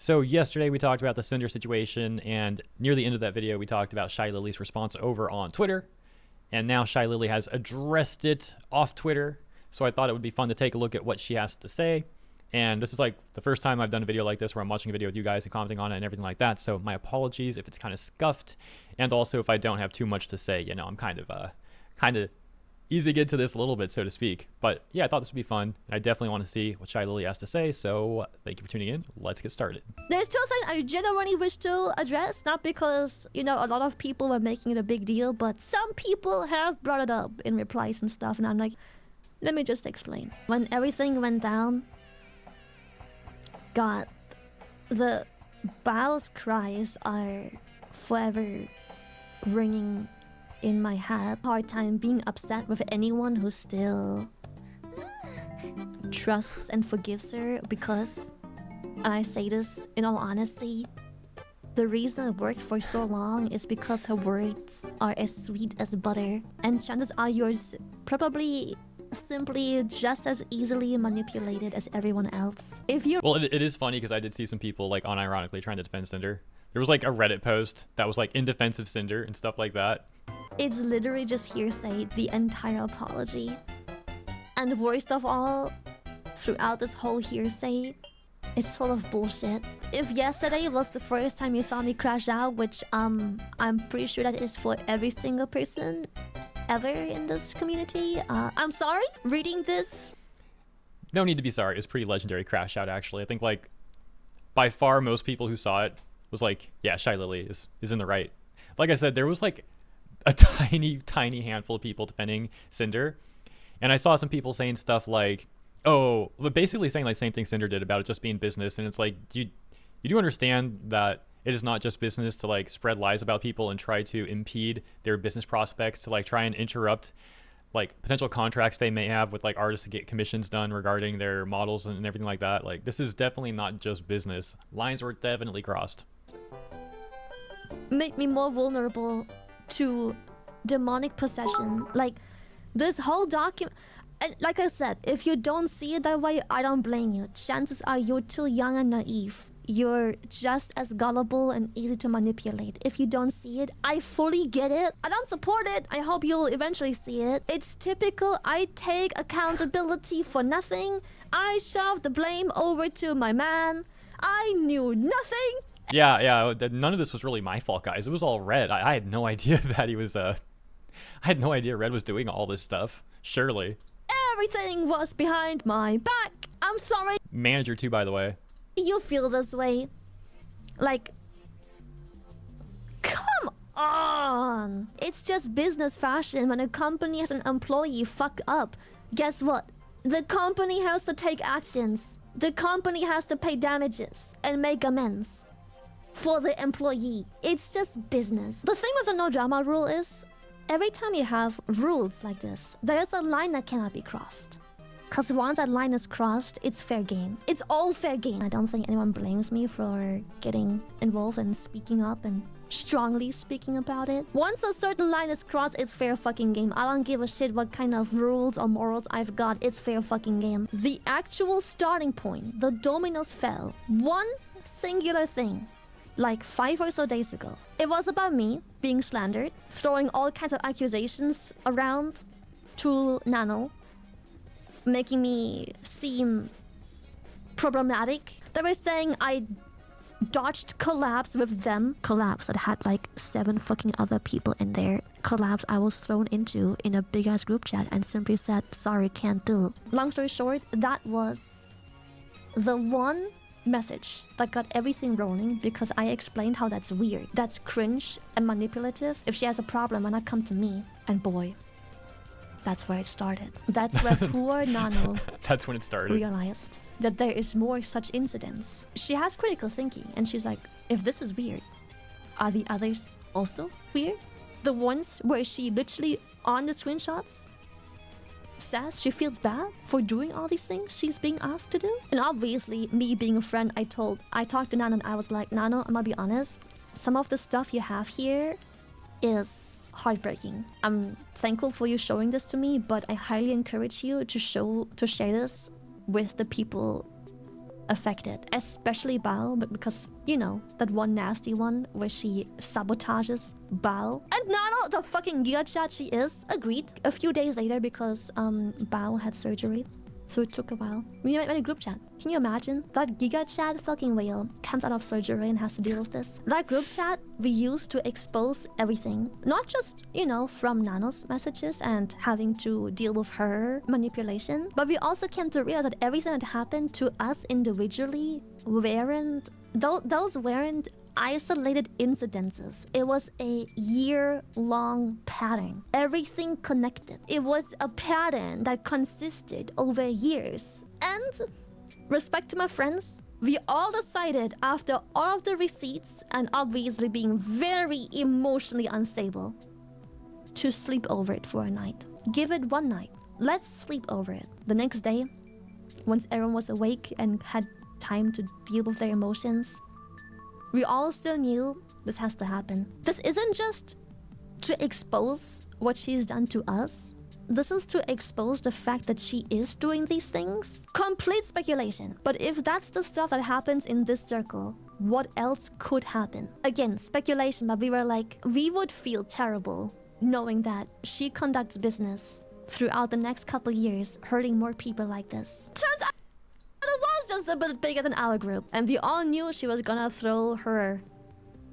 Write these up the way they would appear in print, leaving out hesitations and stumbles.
So yesterday we talked about the Sinder situation, and near the end of that video we talked about Shylily's response over on Twitter, and now Shylily has addressed it off Twitter. So I thought it would be fun to take a look at what she has to say. And this is like the first time I've done a video like this where I'm watching a video with you guys and commenting on it and everything like that. So my apologies if it's kind of scuffed, and also if I don't have too much to say. You know, I'm kind of easy to get to this a little bit, so to speak. But yeah, I thought this would be fun, and I definitely want to see what Shylily has to say. So thank you for tuning in. Let's get started. There's two things I genuinely wish to address, not because, you know, a lot of people were making it a big deal, but some people have brought it up in replies and stuff, and I'm like, let me just explain. When everything went down, God, the Bao's cries are forever ringing in my head. Hard time being upset with anyone who still trusts and forgives her, because, and I say this in all honesty, the reason it worked for so long is because her words are as sweet as butter, and chances are yours probably simply just as easily manipulated as everyone else. If you Well, it is funny because I did see some people like unironically trying to defend Sinder. There was like a Reddit post that was like in defense of Sinder and stuff like that. It's literally just hearsay, the entire apology. And worst of all, throughout this whole hearsay, it's full of bullshit. If yesterday was the first time you saw me crash out, which I'm pretty sure that is for every single person ever in this community, I'm sorry. Reading this, No need to be sorry. It's pretty legendary crash out, actually. I think like by far most people who saw it was like, yeah, Shylily is in the right. Like I said, there was like a tiny handful of people defending Sinder, and I saw some people saying stuff like, oh, but basically saying like same thing Sinder did about it just being business. And it's like, you do understand that it is not just business to like spread lies about people and try to impede their business prospects, to like try and interrupt like potential contracts they may have with like artists to get commissions done regarding their models and everything like that. Like, this is definitely not just business. Lines were definitely crossed. make me more vulnerable to demonic possession. Like, this whole document, like I said, if you don't see it that way, I don't blame you. Chances are you're too young and naive. You're just as gullible and easy to manipulate. If you don't see it, I fully get it. I don't support it. I hope you'll eventually see it. It's typical. I take accountability for nothing. I shove the blame over to my man. I knew nothing. Yeah, none of this was really my fault, guys. It was all Red. I had no idea that he was, I had no idea Red was doing all this stuff. Surely. Everything was behind my back. I'm sorry Manager too, by the way. you feel this way. Like, come on. It's just business fashion. When a company has an employee fuck up, guess what? The company has to take actions. The company has to pay damages and make amends for the employee. It's just business. The thing with the no drama rule is, every time you have rules like this, there's a line that cannot be crossed. Because once that line is crossed, it's fair game. It's all fair game. I don't think anyone blames me for getting involved and speaking up and strongly speaking about it. Once a certain line is crossed, it's fair fucking game. I don't give a shit what kind of rules or morals I've got. It's fair fucking game. The actual starting point, the dominoes fell. One singular thing, like 5 or so days ago. It was about me being slandered, throwing all kinds of accusations around to Nano, making me seem problematic. They were saying I dodged collabs with them. Collabs that had like 7 fucking other people in there. Collabs I was thrown into in a big ass group chat and simply said, sorry, can't do. Long story short, that was the one message that got everything rolling, because I explained how that's weird. That's cringe and manipulative. If she has a problem, why not come to me? And boy, that's where it started. That's where poor Nano That's when it started. realized that there is more such incidents. She has critical thinking, and she's like, if this is weird, are the others also weird? The ones where she literally, on the screenshots, says she feels bad for doing all these things she's being asked to do? And obviously, me being a friend, I talked to Nano and I was like, Nano, I'm gonna be honest, some of the stuff you have here is heartbreaking. I'm thankful for you showing this to me, but I highly encourage you to share this with the people affected, especially Bao, but because, you know, that one nasty one where she sabotages Bao. And Nano, the fucking giga chat she is, agreed. A few days later, because Bao had surgery, so it took a while. We made a group chat. Can you imagine? That giga chat fucking whale comes out of surgery and has to deal with this. That group chat we used to expose everything. Not just, you know, from Nano's messages and having to deal with her manipulation, but we also came to realize that everything that happened to us individually weren't... Those weren't isolated incidences. It was a year-long pattern. Everything connected. It was a pattern that consisted over years. And respect to my friends, we all decided after all of the receipts and obviously being very emotionally unstable to sleep over it for a night. Give it one night. Let's sleep over it. The next day, once everyone was awake and had time to deal with their emotions, we all still knew this has to happen. This isn't just to expose what she's done to us. This is to expose the fact that she is doing these things. Complete speculation. But if that's the stuff that happens in this circle, what else could happen? Again, speculation, but we were like, we would feel terrible knowing that she conducts business throughout the next couple years, hurting more people like this. Turns out it was just a bit bigger than our group, and we all knew she was gonna throw her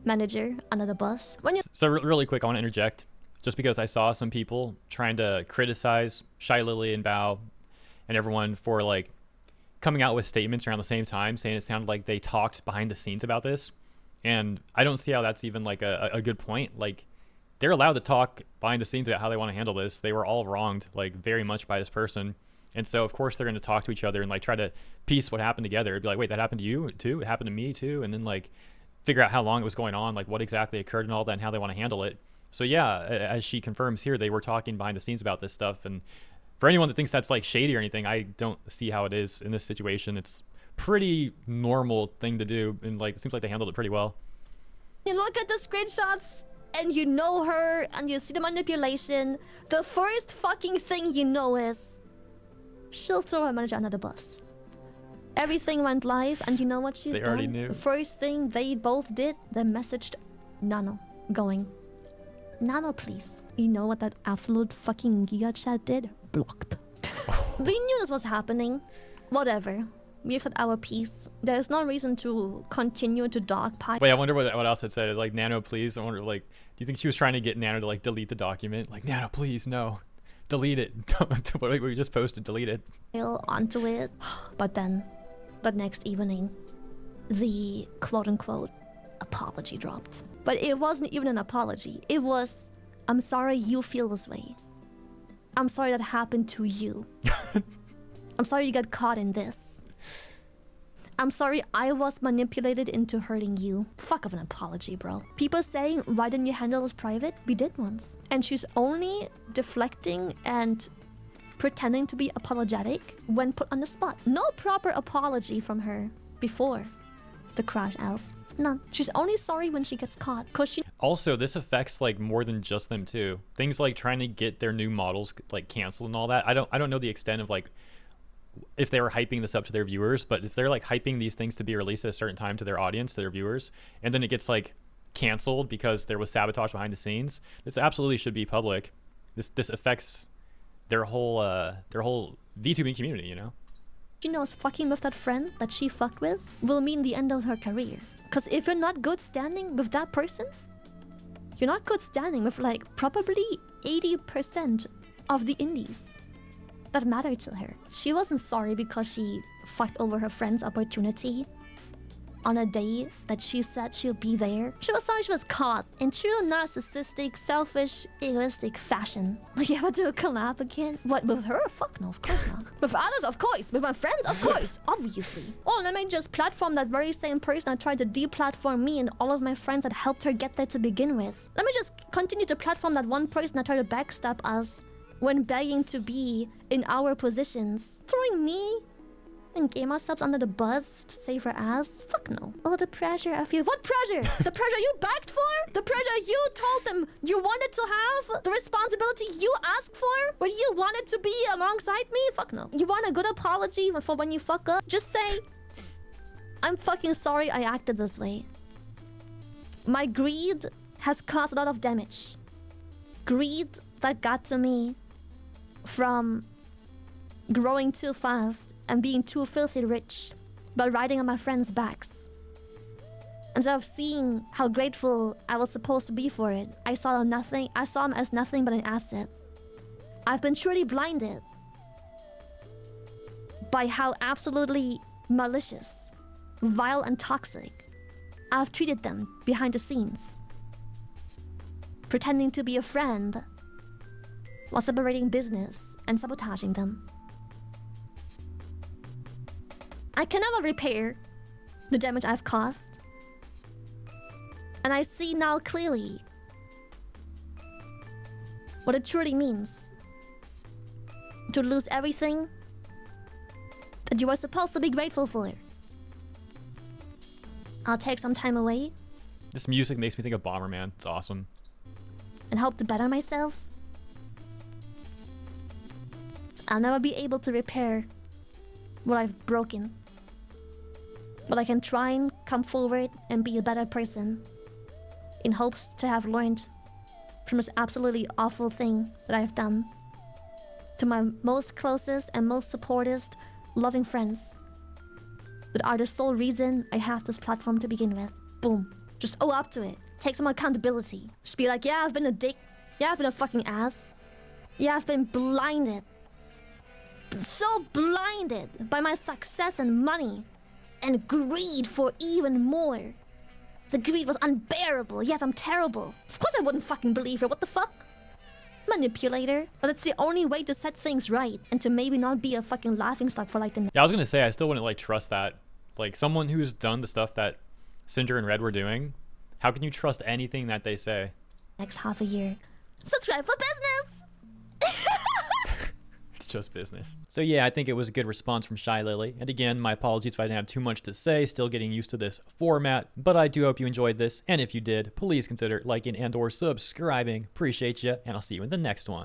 manager under the bus. So really quick, I want to interject, just because I saw some people trying to criticize Shylily and Bao and everyone for like coming out with statements around the same time, saying it sounded like they talked behind the scenes about this, and I don't see how that's even like a good point. Like, they're allowed to talk behind the scenes about how they want to handle this. They were all wronged, like, very much by this person. And so, of course, they're going to talk to each other and, like, try to piece what happened together. It'd be like, wait, that happened to you, too? It happened to me, too? And then, like, figure out how long it was going on, like, what exactly occurred and all that, and how they want to handle it. So, yeah, as she confirms here, they were talking behind the scenes about this stuff. And for anyone that thinks that's, like, shady or anything, I don't see how it is in this situation. It's pretty normal thing to do. And, like, it seems like they handled it pretty well. You look at the screenshots, and you know her, and you see the manipulation. The first fucking thing you know is she'll throw her manager under the bus. Everything went live, and you know what she's done? They already knew. The first thing they both did, they messaged Nano, going, Nano, please. You know what that absolute fucking giga chat did? Blocked. We knew this was happening. Whatever. We've said our piece. There's no reason to continue to dogpile. Wait, I wonder what else it said. Like, Nano, please. I wonder, like, do you think she was trying to get Nano to, like, delete the document? Like, Nano, please, no. Delete it. What we just posted, delete it. Onto it. But then, the next evening, the quote-unquote apology dropped. But it wasn't even an apology. It was, I'm sorry you feel this way. I'm sorry that happened to you. I'm sorry you got caught in this. I'm sorry I was manipulated into hurting you. Fuck of an apology, bro. People saying, why didn't you handle this private? We did once. And she's only deflecting and pretending to be apologetic when put on the spot. No proper apology from her before the crash out. None. She's only sorry when she gets caught. Cause she... Also, this affects like more than just them too. Things like trying to get their new models like canceled and all that. I don't know the extent of like if they were hyping this up to their viewers, but if they're like hyping these things to be released at a certain time to their audience, to their viewers, and then it gets like canceled because there was sabotage behind the scenes, this absolutely should be public. This affects their whole VTubing community, you know? She knows fucking with that friend that she fucked with will mean the end of her career. Because if you're not good standing with that person, you're not good standing with like probably 80% of the indies that mattered to her. She wasn't sorry because she fucked over her friend's opportunity on a day that she said she'll be there. She was sorry she was caught in true narcissistic, selfish, egoistic fashion. Like, you ever do a collab again? What, with her? Fuck no, of course not. With others, of course. With my friends, of course. Obviously. Oh, let me just platform that very same person that tried to deplatform me and all of my friends that helped her get there to begin with. Let me just continue to platform that one person that tried to backstab us when begging to be in our positions. Throwing me and gamer subs under the bus to save her ass? Fuck no. Oh, the pressure I feel. What pressure? The pressure you begged for? The pressure you told them you wanted to have? The responsibility you asked for? Where you wanted to be alongside me? Fuck no. You want a good apology for when you fuck up? Just say, I'm fucking sorry I acted this way. My greed has caused a lot of damage. Greed that got to me from growing too fast and being too filthy rich by riding on my friends' backs. Instead of seeing how grateful I was supposed to be for it, I saw him as nothing but an asset. I've been truly blinded by how absolutely malicious, vile, and toxic I've treated them behind the scenes. Pretending to be a friend while separating business and sabotaging them. I can never repair the damage I've caused. And I see now clearly what it truly means to lose everything that you were supposed to be grateful for. I'll take some time away. This music makes me think of Bomberman. It's awesome. And hope to better myself. I'll never be able to repair what I've broken. But I can try and come forward and be a better person in hopes to have learned from this absolutely awful thing that I've done to my most closest and most supportive, loving friends that are the sole reason I have this platform to begin with. Boom. Just owe up to it. Take some accountability. Just be like, yeah, I've been a dick. Yeah, I've been a fucking ass. Yeah, I've been blinded. So blinded by my success and money and greed for even more. The greed was unbearable. Yes, I'm terrible. Of course I wouldn't fucking believe her. What the fuck? Manipulator. But it's the only way to set things right and to maybe not be a fucking laughingstock for like the... Yeah, I was gonna say, I still wouldn't like trust that. Like someone who's done the stuff that Sinder and Red were doing, how can you trust anything that they say? Next half a year. Subscribe for business! It's just business. So yeah, I think it was a good response from Shylily. And again, my apologies if I didn't have too much to say, still getting used to this format, but I do hope you enjoyed this. And if you did, please consider liking and or subscribing. Appreciate you, and I'll see you in the next one.